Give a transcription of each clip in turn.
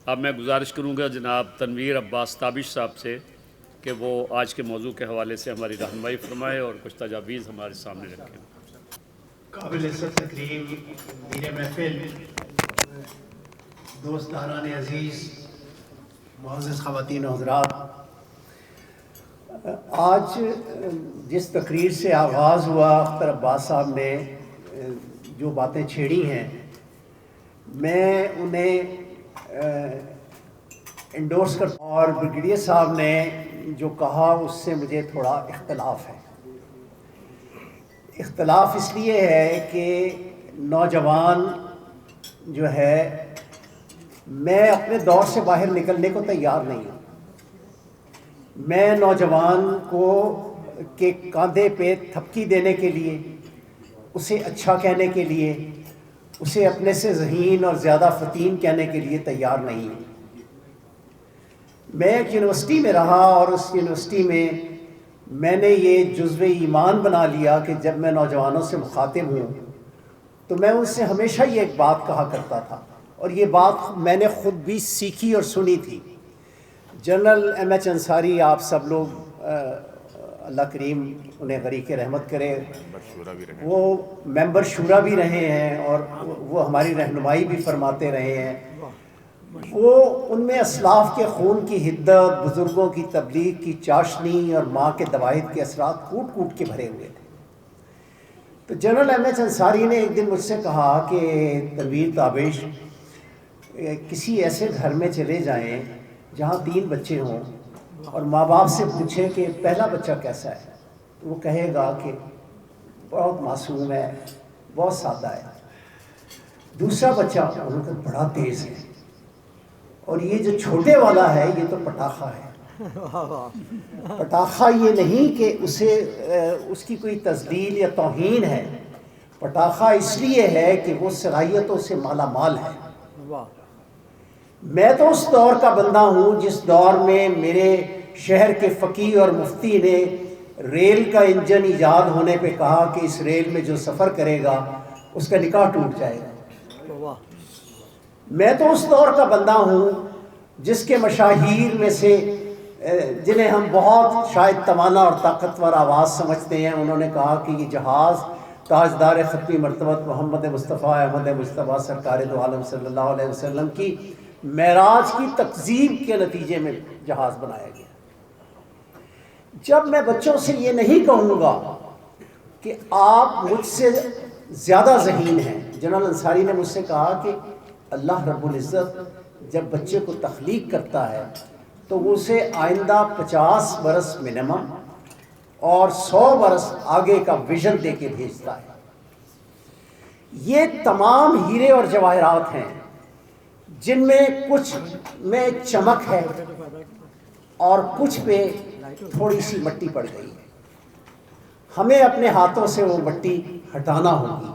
اب میں گزارش کروں گا جناب تنویر عباس تابش صاحب سے کہ وہ آج کے موضوع کے حوالے سے ہماری رہنمائی فرمائے اور کچھ تجاویز ہمارے سامنے رکھیں۔ قابل عزت تقریم میر محفل، دوستان عزیز، معزز خواتین و حضرات، آج جس تقریر سے آغاز ہوا اختر عباس صاحب نے جو باتیں چھیڑی ہیں، میں انہیں انڈورس کرتا ہوں، اور بریگیڈیئر صاحب نے جو کہا اس سے مجھے تھوڑا اختلاف ہے۔ اختلاف اس لیے ہے کہ نوجوان جو ہے، میں اپنے دور سے باہر نکلنے کو تیار نہیں ہوں۔ میں نوجوان کو کے کاندھے پہ تھپکی دینے کے لیے، اسے اچھا کہنے کے لیے، اسے اپنے سے ذہین اور زیادہ فطین کہنے کے لیے تیار نہیں ہوں۔ میں ایک یونیورسٹی میں رہا اور اس یونیورسٹی میں نے یہ جزو ایمان بنا لیا کہ جب میں نوجوانوں سے مخاطب ہوں تو میں ان سے ہمیشہ یہ ایک بات کہا کرتا تھا، اور یہ بات میں نے خود بھی سیکھی اور سنی تھی۔ جنرل ایم ایچ انصاری، آپ سب لوگ اللہ کریم انہیں غریق رحمت کرے، وہ ممبر شورا بھی رہے ہیں اور وہ ہماری رہنمائی بھی فرماتے رہے ہیں۔ وہ ان میں اسلاف کے خون کی حدت، بزرگوں کی تبلیغ کی چاشنی اور ماں کے دواعد کے اثرات کوٹ کوٹ کے بھرے ہوئے تھے۔ تو جنرل ایم ایچ انصاری نے ایک دن مجھ سے کہا کہ تنویر تابش، کسی ایسے گھر میں چلے جائیں جہاں 3 بچے ہوں اور ماں باپ سے پوچھیں کہ پہلا بچہ کیسا ہے، تو وہ کہے گا کہ بہت معصوم ہے، بہت سادہ ہے۔ دوسرا بچہ ان کا بڑا تیز ہے، اور یہ جو چھوٹے والا ہے یہ تو پٹاخہ ہے۔ پٹاخہ یہ نہیں کہ اس کی کوئی تذلیل یا توہین ہے، پٹاخہ اس لیے ہے کہ وہ صلاحیتوں سے مالا مال ہے۔ میں تو اس دور کا بندہ ہوں جس دور میں میرے شہر کے فقیہ اور مفتی نے ریل کا انجن ایجاد ہونے پہ کہا کہ اس ریل میں جو سفر کرے گا اس کا نکاح ٹوٹ جائے گا۔ میں تو اس دور کا بندہ ہوں جس کے مشاہیر میں سے جنہیں ہم بہت شاید توانا اور طاقتور آواز سمجھتے ہیں، انہوں نے کہا کہ یہ جہاز تاجدار ختمی مرتبت محمد مصطفیٰ احمد مجتبیٰ سرکار دو عالم صلی اللہ علیہ وسلم کی معراج کی تکذیب کے نتیجے میں جہاز بنایا گیا۔ جب میں بچوں سے یہ نہیں کہوں گا کہ آپ مجھ سے زیادہ ذہین ہیں، جنرل انصاری نے مجھ سے کہا کہ اللہ رب العزت جب بچے کو تخلیق کرتا ہے تو وہ اسے آئندہ 50 برس منیمم اور 100 برس آگے کا ویژن دے کے بھیجتا ہے۔ یہ تمام ہیرے اور جواہرات ہیں جن میں کچھ میں چمک ہے اور کچھ پہ تھوڑی سی مٹی پڑ گئی ہے۔ ہمیں اپنے ہاتھوں سے وہ مٹی ہٹانا ہوگی۔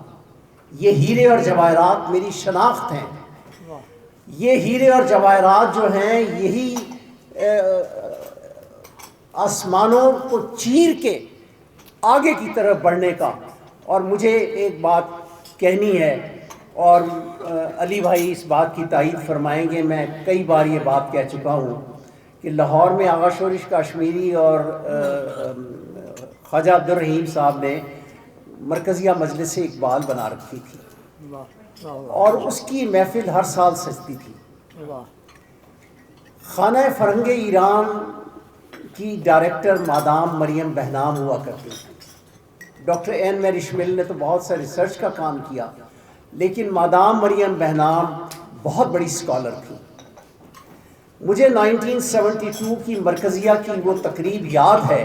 یہ ہیرے اور جواہرات میری شناخت ہیں۔ یہ ہیرے اور جواہرات جو ہیں یہی آسمانوں کو چیر کے آگے کی طرف بڑھنے کا۔ اور مجھے ایک بات کہنی ہے، اور علی بھائی اس بات کی تائید فرمائیں گے، میں کئی بار یہ بات کہہ چکا ہوں کہ لاہور میں آغا شورش کاشمیری اور خواجہ عبدالرحیم صاحب نے مرکزیہ مجلس اقبال بنا رکھی تھی، اور اس کی محفل ہر سال سجتی تھی۔ خانہ فرہنگ ایران کی ڈائریکٹر مادام مریم بہنام ہوا کرتی تھی۔ ڈاکٹر این میری شمل نے تو بہت سا ریسرچ کا کام کیا، لیکن مادام مریم بہنام بہت بڑی اسکالر تھی۔ مجھے 1972 کی مرکزیہ کی وہ تقریب یاد ہے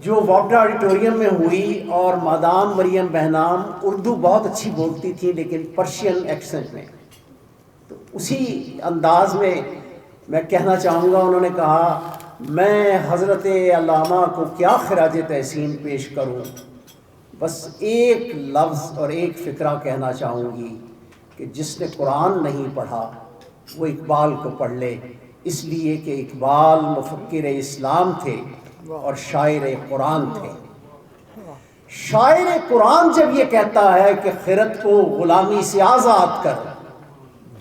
جو واپڈا آڈیٹوریم میں ہوئی، اور مادام مریم بہنام اردو بہت اچھی بولتی تھی لیکن پرشین ایکسنٹ میں، تو اسی انداز میں کہنا چاہوں گا، انہوں نے کہا میں حضرت علامہ کو کیا خراج تحسین پیش کروں، بس ایک لفظ اور ایک فقرہ کہنا چاہوں گی کہ جس نے قرآن نہیں پڑھا وہ اقبال کو پڑھ لے، اس لیے کہ اقبال مفکر اسلام تھے اور شاعر قرآن تھے۔ شاعر قرآن جب یہ کہتا ہے کہ خرد کو غلامی سے آزاد کر،